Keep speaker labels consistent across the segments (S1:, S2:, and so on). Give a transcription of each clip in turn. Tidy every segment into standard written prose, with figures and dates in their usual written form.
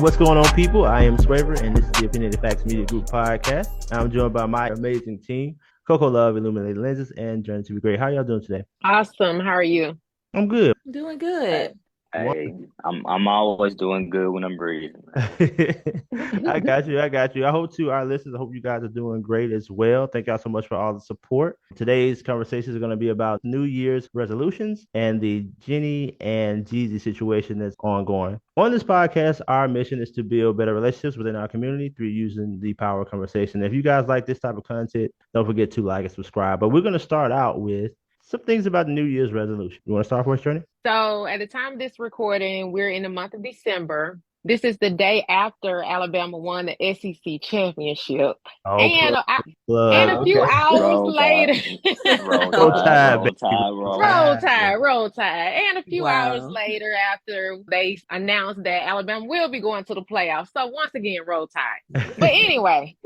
S1: What's going on, people? I am Swaver, and this is the Opinionated Facts Media Group podcast. I'm joined by my amazing team, Coco Love, Illuminated Lenses, and Journey to be Great. How y'all doing today?
S2: Awesome. How are you?
S1: I'm good.
S3: Doing
S4: Hey,
S3: good.
S4: hey, I'm always doing good when I'm breathing, man.
S1: I got you. I got you. I hope to our listeners, I hope you guys are doing great as well. Thank y'all so much for all the support. Today's conversations are going to be about New Year's resolutions and the Jeannie and Jeezy situation that's ongoing. On this podcast, our mission is to build better relationships within our community through using the power of conversation. If you guys like this type of content, don't forget to like and subscribe. But we're going to start out with some things about the New Year's resolution. You want to start for us, Journey?
S2: So, at the time of this recording, we're in the month of December. This is the day after Alabama won the SEC championship.
S1: Oh,
S2: And
S1: plug,
S2: I, and
S1: plug.
S2: a few
S1: Okay.
S2: hours
S4: Roll
S2: later,
S4: Tide, roll
S1: Roll
S4: Tide,
S1: Tide,
S4: roll
S1: baby.
S4: Tide,
S1: Roll
S4: roll.
S2: roll
S1: Tide.
S2: tide, roll tide. And a few hours
S3: Wow.
S2: later, after they announced that Alabama will be going to the playoffs. So, once again, roll tide. But anyway,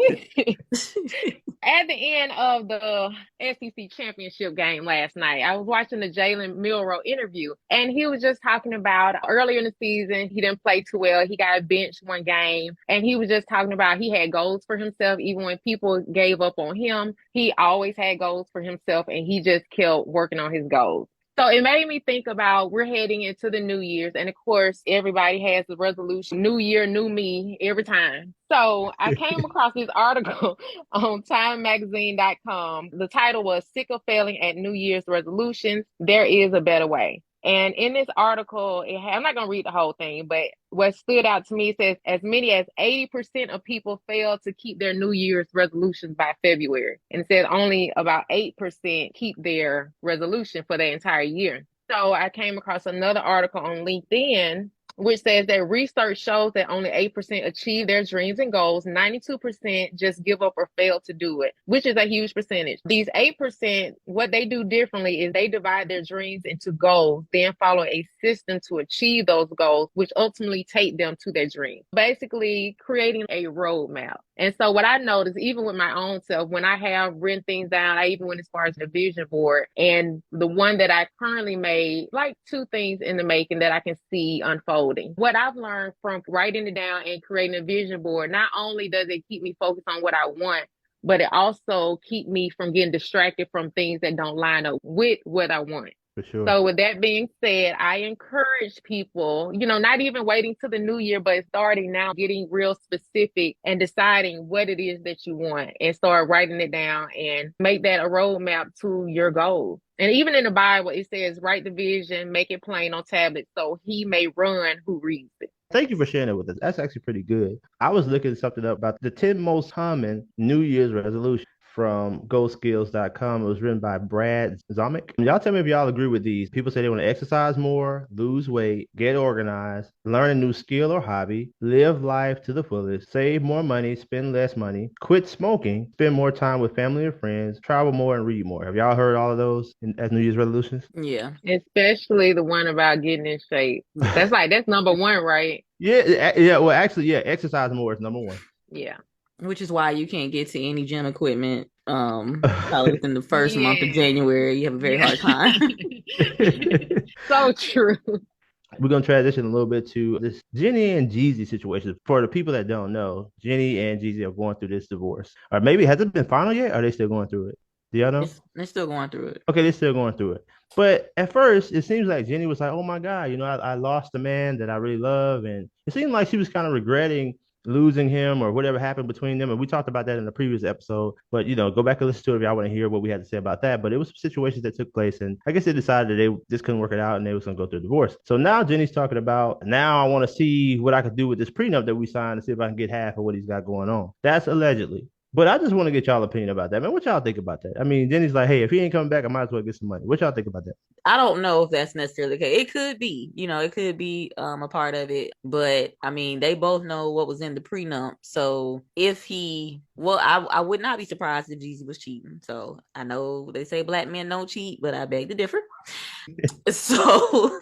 S2: at the end of the SEC championship game last night, I was watching the Jalen Milroe interview, and he was just talking about earlier in the season, he didn't play too well. He got benched one game, and he was just talking about he had goals for himself. Even when people gave up on him, he always had goals for himself, and he just kept working on his goals. So it made me think about we're heading into the New Year's, and of course, everybody has the resolution, New Year, new me, every time. So I came across this article on timemagazine.com. The title was Sick of Failing at New Year's Resolutions. There is a better way. And in this article, I'm not going to read the whole thing, but what stood out to me says as many as 80% of people fail to keep their New Year's resolutions by February. And it says only about 8% keep their resolution for the entire year. So I came across another article on LinkedIn which says that research shows that only 8% achieve their dreams and goals. 92% just give up or fail to do it, which is a huge percentage. These 8%, what they do differently is they divide their dreams into goals, then follow a system to achieve those goals, which ultimately take them to their dream. Basically, creating a roadmap. And so what I noticed, even with my own self, when I have written things down, I even went as far as the vision board, and the one that I currently made, like 2 things in the making that I can see unfolding. What I've learned from writing it down and creating a vision board, not only does it keep me focused on what I want, but it also keep me from getting distracted from things that don't line up with what I want.
S1: For sure.
S2: So with that being said, I encourage people, not even waiting to the new year, but starting now, getting real specific and deciding what it is that you want and start writing it down and make that a roadmap to your goals. And even in the Bible, it says, write the vision, make it plain on tablets so he may run who reads it.
S1: Thank you for sharing it with us. That's actually pretty good. I was looking something up about the 10 most common New Year's resolutions from GoSkills.com. It was written by Brad Zomick. Y'all tell me if y'all agree with these. People say they want to exercise more, lose weight, get organized, learn a new skill or hobby, live life to the fullest, save more money, spend less money, quit smoking, spend more time with family and friends, travel more, and read more. Have y'all heard all of those as New Year's resolutions?
S3: Yeah.
S2: Especially the one about getting in shape. That's number one, right?
S1: Yeah. Well, actually, yeah, exercise more is number one.
S2: Yeah.
S3: Which is why you can't get to any gym equipment probably within the first month of January. You have a very hard time.
S2: So true.
S1: We're going to transition a little bit to this Jeannie and Jeezy situation. For the people that don't know, Jeannie and Jeezy are going through this divorce. Or maybe, has it been final yet? Or are they still going through it? Do y'all know?
S3: They're still going through it.
S1: Okay, they're still going through it. But at first, it seems like Jeannie was like, oh my God, I lost a man that I really love. And it seemed like she was kind of regretting losing him or whatever happened between them. And we talked about that in the previous episode. But, go back and listen to it if y'all want to hear what we had to say about that. But it was some situations that took place. And I guess they decided that they just couldn't work it out and they was going to go through a divorce. So now Jenny's talking about, now I want to see what I could do with this prenup that we signed to see if I can get half of what he's got going on. That's allegedly. But I just want to get y'all opinion about that, man. What y'all think about that? I mean, Jenny's like, hey, if he ain't coming back, I might as well get some money. What y'all think about that?
S3: I don't know if that's necessarily the case. It could be, it could be a part of it. But I mean, they both know what was in the prenup. So if I would not be surprised if Jeezy was cheating. So I know they say black men don't cheat, but I beg to differ. So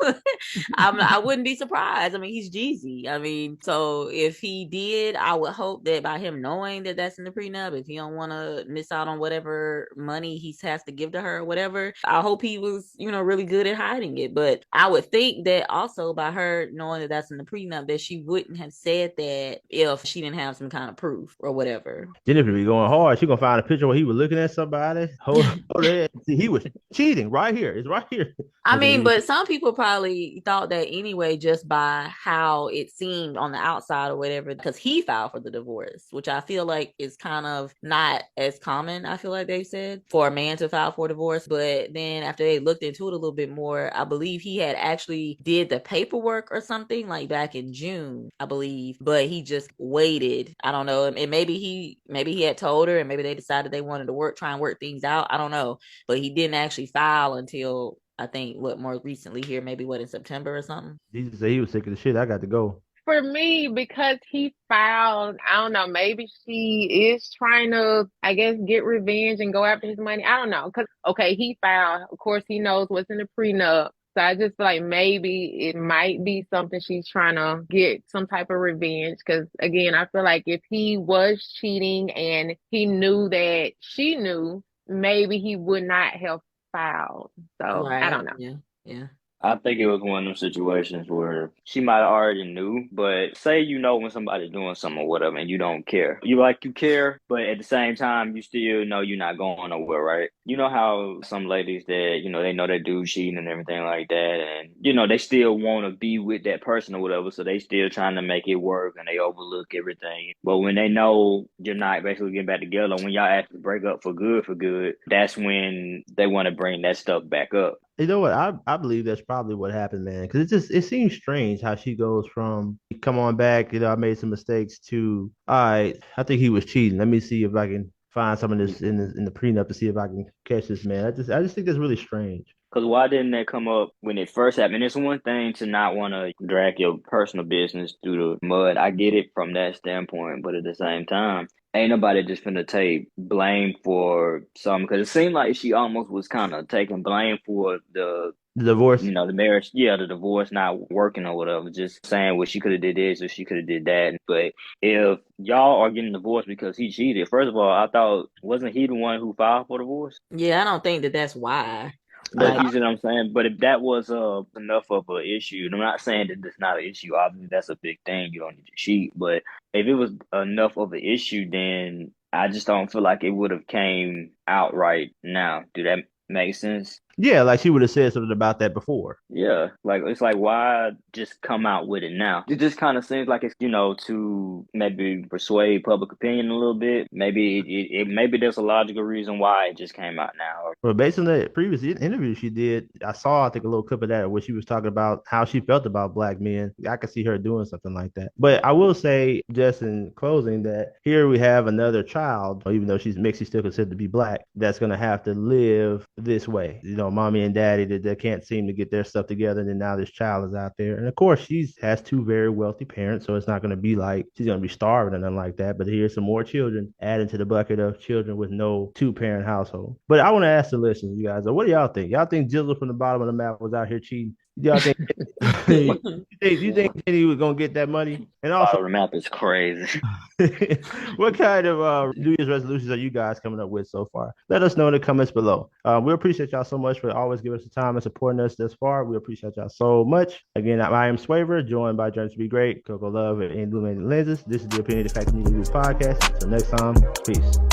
S3: I wouldn't be surprised. I mean, he's Jeezy. I mean, so if he did, I would hope that by him knowing that that's in the prenup, if he don't want to miss out on whatever money he has to give to her or whatever, I hope he was, really good at hiding it. But I would think that also by her knowing that that's in the prenup, that she wouldn't have said that if she didn't have some kind of proof or whatever.
S1: Jennifer be going hard. She gonna find a picture where he was looking at somebody. Hold it. See, he was cheating right here. It's right here.
S3: I mean, but some people probably thought that anyway, just by how it seemed on the outside or whatever, because he filed for the divorce, which I feel like is kind of not as common, I feel like they said, for a man to file for divorce. But then after they looked into it a little bit more, I believe he had actually did the paperwork or something like back in June, I believe, but he just waited. I don't know. And maybe he had told her and maybe they decided they wanted to try and work things out. I don't know. But he didn't actually file until I think more recently here, maybe in September or something.
S1: Jesus said he was sick of the shit. I got to go.
S2: For me, because he filed, I don't know, maybe she is trying to, I guess, get revenge and go after his money. I don't know. Because, okay, he filed. Of course, he knows what's in the prenup. So I just feel like maybe it might be something she's trying to get some type of revenge. Because, again, I feel like if he was cheating and he knew that she knew, maybe he would not have filed. So
S3: Right.
S2: I don't know.
S3: Yeah.
S4: I think it was one of those situations where she might have already knew, but say when somebody's doing something or whatever and you don't care. You care, but at the same time, you still know you're not going nowhere, right? You know how some ladies that, they know they do cheating and everything like that, and, they still want to be with that person or whatever, so they still trying to make it work and they overlook everything. But when they know you're not basically getting back together, when y'all actually break up for good, that's when they want to bring that stuff back up.
S1: You know what? I believe that's probably what happened, man. Because it seems strange how she goes from come on back, I made some mistakes to all right, I think he was cheating. Let me see if I can find some of this in the prenup to see if I can catch this man. I just think that's really strange.
S4: Because why didn't that come up when it first happened? It's one thing to not want to drag your personal business through the mud. I get it from that standpoint, but at the same time, ain't nobody just finna take blame for something. Because it seemed like she almost was kind of taking blame for the
S1: divorce,
S4: the marriage, the divorce not working or whatever. Just saying, well, she could have did this or she could have did that. But if y'all are getting divorced because he cheated, first of all, I thought wasn't he the one who filed for divorce?
S3: Yeah, I don't think that's why.
S4: But you see what I'm saying? But if that was enough of an issue, and I'm not saying that it's not an issue. Obviously, that's a big thing. You don't need to cheat. But if it was enough of an issue, then I just don't feel like it would have came out right now. Do that make sense?
S1: Yeah, like she would have said something about that before.
S4: Yeah, it's like why just come out with it now? It just kind of seems like it's to maybe persuade public opinion a little bit. Maybe maybe there's a logical reason why it just came out now.
S1: Well, based on the previous interview she did, I think a little clip of that where she was talking about how she felt about black men. I could see her doing something like that. But I will say, just in closing, that here we have another child, even though she's mixed, she's still considered to be black, that's going to have to live this way. Mommy and daddy that can't seem to get their stuff together, and then now this child is out there. And of course, she has two very wealthy parents, so it's not going to be like she's going to be starving or nothing like that. But here's some more children added to the bucket of children with no two-parent household. But I want to ask the listeners, you guys, what do y'all think? Y'all think Jizzle from the bottom of the map was out here cheating? Y'all think you think Jenny was gonna get that money? And also,
S4: the map is crazy.
S1: What kind of New Year's resolutions are you guys coming up with so far? Let us know in the comments below. We appreciate y'all so much for always giving us the time and supporting us this far. We appreciate y'all so much. Again, I am Swaver, joined by Journey to Be Great, Coco Love, and Illuminated Lenses. This is the Opinionated Fact Media Podcast. Until next time, peace.